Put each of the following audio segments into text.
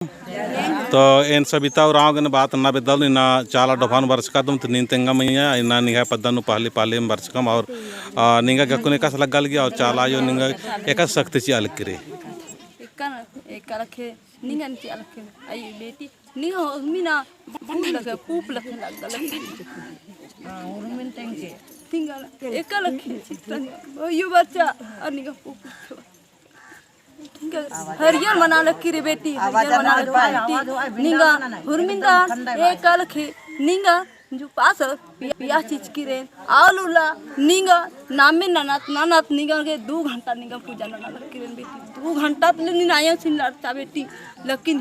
तो इन सबिता राव बात ना बेदल इना चाला डफान वर्षकम नीन तेंगमయ్య इना निगा पद्दनु पाली पाली वर्षकम और निगा गकुने का लगल गया और चाला यो निगा एक शक्ति ची अलकिरे एक रखे निगन ची अलके आई बेटी निगा मीना लगे पूप लगे लगल और मिन तेंगे तिंगल एक लखे यो बच्चा और निगा पूप हरियर मना लकी रे बेटी हरियर मना लकी निंगा हुरमिंदा एक लखे निंगा जो पास पिया चीज की रे आलूला निंगा नामे ननत निंगा के 2 घंटा निंगा पूजा नना लकी रे बेटी 2 घंटा ले निनाया सिन लड़ता बेटी लेकिन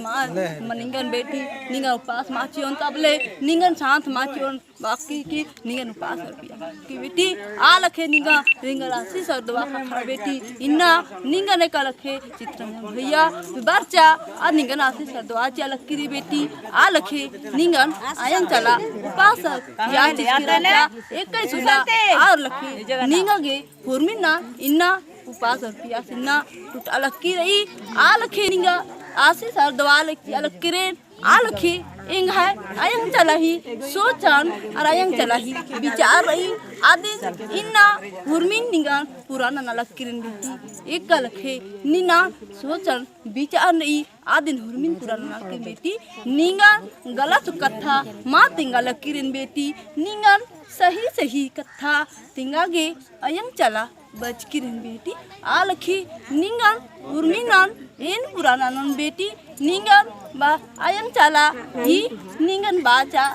मां मनिंगन बेटी निंगा उपास माचियोन तबले निंगन शांत माचियोन बाकी की निंगन उपास पिया की बेटी आ लखे निंगा रिंगा राशि सरदवा खा बेटी इन्ना निंगा ने का लखे चित्रंजन भैया बच्चा आ निंगन राशि सरदवा चा लकी रे बेटी आ लखे निंगन आयन चला उपास या चित्रंजन एक ही सुला और लखे निंगा गे हुरमिना इन्ना उपास पिया सिन्ना टूट अलक्की रही आ लखे निंगा आसी सरदवा लकी अलक्की रे आ लखे इंग है आयंग चला ही सोचन और आयंग चला ही विचार रही आदि इन्ना हुरमिन निंगा पुराना न लक्कीरन बेटी एक लखे निना सोचन विचार रही आदिन हुरमिन पुराना लक्की बेटी निंगा गलत कथा माँ तिंगा लक्कीरन बेटी निंगा सही कथा तिंगा गे आयंग चला बचकिरन बेटी आ लखे निंगा हुरमिनन एन पुराना नन बेटी निंगा बा आयंग चला ही निंगन बाचा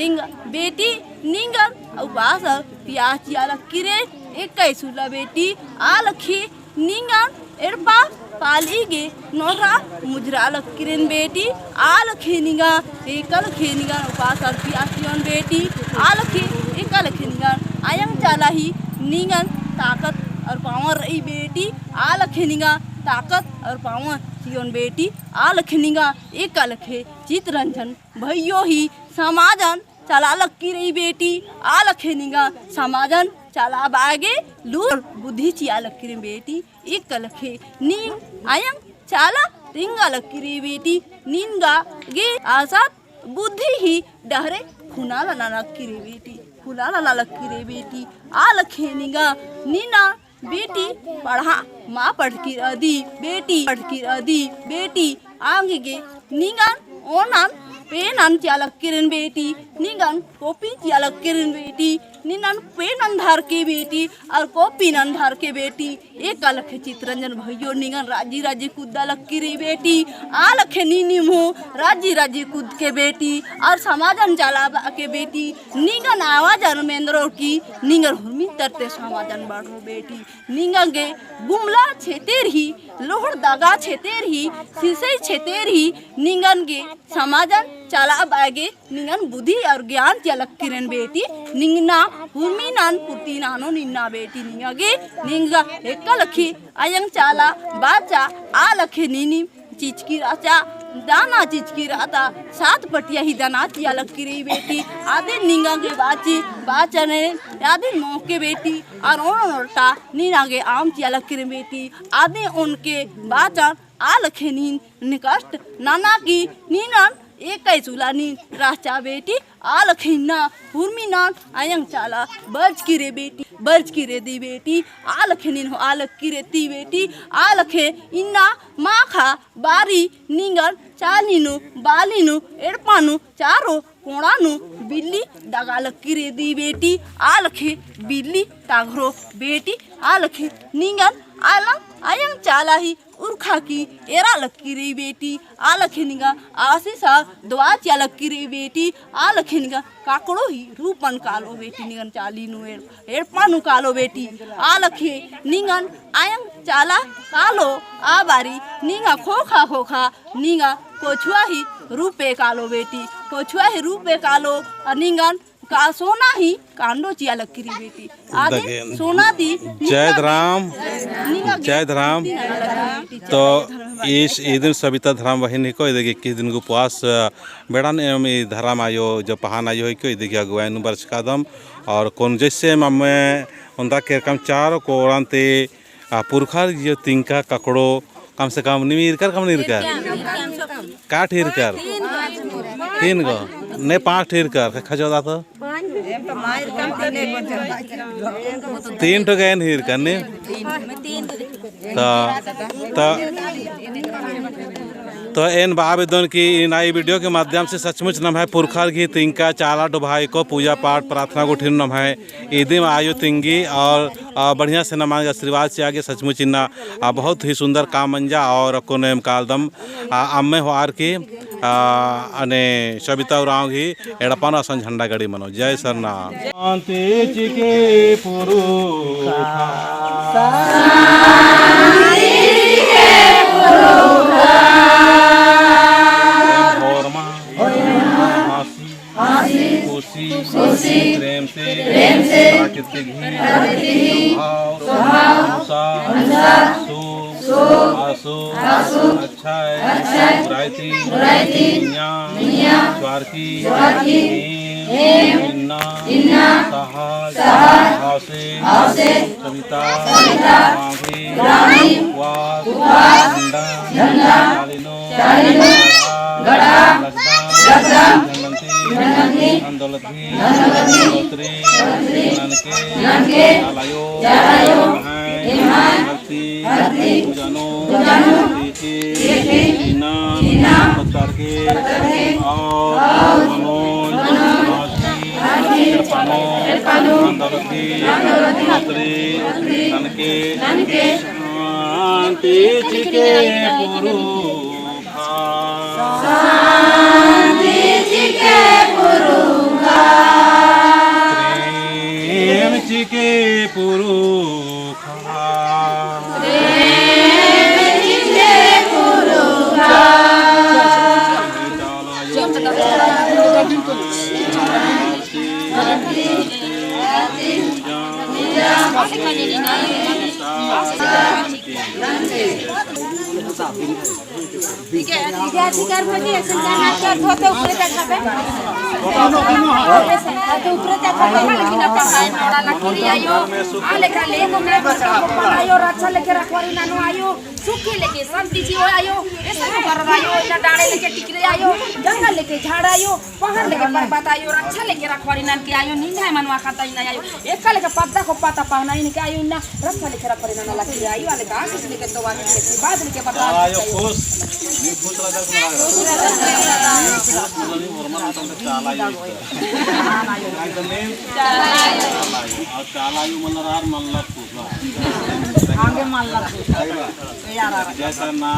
इंग बेटी निंगन उपास पियाची अलक्की रे एक सुला बेटी आ लखे निंगन एरपा पाली गे नोरा मुजरा लक्की रे बेटी आ लखे निंगा एक लखे निंगा उपास पियाची बेटी आ लखे एक लखे निंगा आयंग चला ही निंगन ताकत और पावर रही बेटी आ लखे निंगा ताकत और पावर सियोन बेटी आ लखे निंगा एक लखे चित्रंजन भैयो ही समाजन चला लक्की रही बेटी आ लखे निंगा समाजन चला बागे लूर बुद्धि चिया लक्की रे बेटी एक लखे नींग आयंग चला रिंगा लक्की रे बेटी निंगा गे आसात बुद्धि ही डहरे खुना ला लक्की रे बेटी खुला ला लक्की रे बेटी आ लखे निंगा नीना बेटी पढ़ा माँ पढ़की अदी बेटी पढ़की अदी बेटी आगे गे निगन ओनन पेनन चालक किरण बेटी निगन कॉपी चालक किरण बेटी निनन पेनन धार के बेटी और कॉपी नन धार के बेटी एक लखे चित्रंजन भैयो निगन राजी कूदा लक्की रे बेटी आ लखे नीनी मो राजी कूद के बेटी और समाजन चला के बेटी निगन आवाज मेंद्रो की निगन हुरमी तरते समाजन बाढ़ो बेटी निगन गे गुमला छेतेर ही लोहड़ दागा छेतेर ही सिसई छेतेर ही निगन गे समाजन चला बागे निगन बुद्धि और ज्ञान चलक किरण बेटी निंगना हुरमी नान पुती नानो निन्ना बेटी निंगे निंगा एक लखी आयंग चाला बाचा आ लखे नीनी चिचकी राचा दाना चिचकी राता 7 पटिया ही दाना चिया लक्की रही बेटी आदि निंगा के बाची बाचने आदि मौके बेटी और ओनटा नीना के आम चिया लक्की रही बेटी आदि उनके बाचा आ लखे नीन निकष्ट नाना की नीना एक चूला नी राचा बेटी आ लखीना हुरमी नान आयंग चाला बर्ज की रे बेटी बर्ज की रे दी बेटी आ लखेनिन हो आ लक्की रे ती बेटी आ लखे इन्ना माखा बारी निंगन चालीनु बालीनु एड़पानु चारो कोणानु बिल्ली दगा लक्की रे दी बेटी आ लखे बिल्ली टाघरो बेटी आ लखे निंगन आलंग आयंग चाला ही उर्खा की एरा लक्की रे बेटी आ लखे निंगा आशीषा दुआ चा लक्की रे बेटी आ लखे निंगा काकड़ो ही रूपन कालो बेटी निगन चाली नु एड़पानु कालो बेटी आ लखे निंगन आयंग चाला कालो आ बारी निंगा खोखा निंगा कोछुआ ही रूपे कालो बेटी कोछुआ ही रूपे कालो निंगन का सोना ही कांडो चिया लक्की री बेटी आदि सोना दी जय धराम तो इस दिन सबिता धराम वही को इधर किस दिन को उपवास बेड़ान धराम आयो जो पहान आयो को इधर अगुआ वर्ष का दम और कौन जैसे मैं उनका केरकम चार को पुरखा जो तिंका ककड़ो कम से कम नीर कर कम नीर कर का ठीर कर 3 गो नहीं 5 ठीर कर खजोदा तो 3 तो गए हीर करने तो इन आवेदन की नई वीडियो के माध्यम से सचमुच नम है पुरखा घी तिंका चाला डुभाई को पूजा पाठ प्रार्थना को ठिन नम है ईदी में आयु तिंगी और बढ़िया से नमान आशीर्वाद से आगे सचमुच इन्ना बहुत ही सुंदर काम मंजा और को नेम कालदम अम्मे हो आर की अने सबिता उराव घी एड़पान असन झंडा गड़ी मनो जय सरनाम शांति चिके खुशी प्रेम से प्राकृतिक अशुभ अच्छाई बुराई स्वार्थी कविता सुखी लेके शांति जी आयो ऐसा कर आयो इना डाणे लेके टिकरे आयो जंगल लेके झाड़ आयो पहाड़ लेके पर्वत आयो रक्षा लेके रखवारी नान के आयो नींदा मनवा खाता इना आयो एक लेके पत्ता को पाता पावना इनके आयो इना रक्षा लेके रखवारी नान लकी आयो वाले का आशीष लेके तो वाली लेके बाद लेके पता आयो खुश आगे मल्ला जैसा ना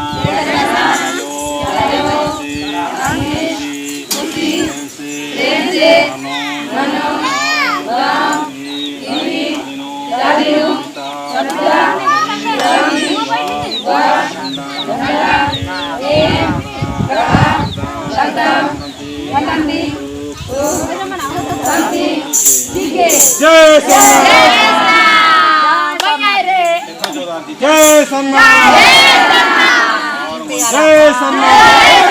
जय सन्ना जय सन्ना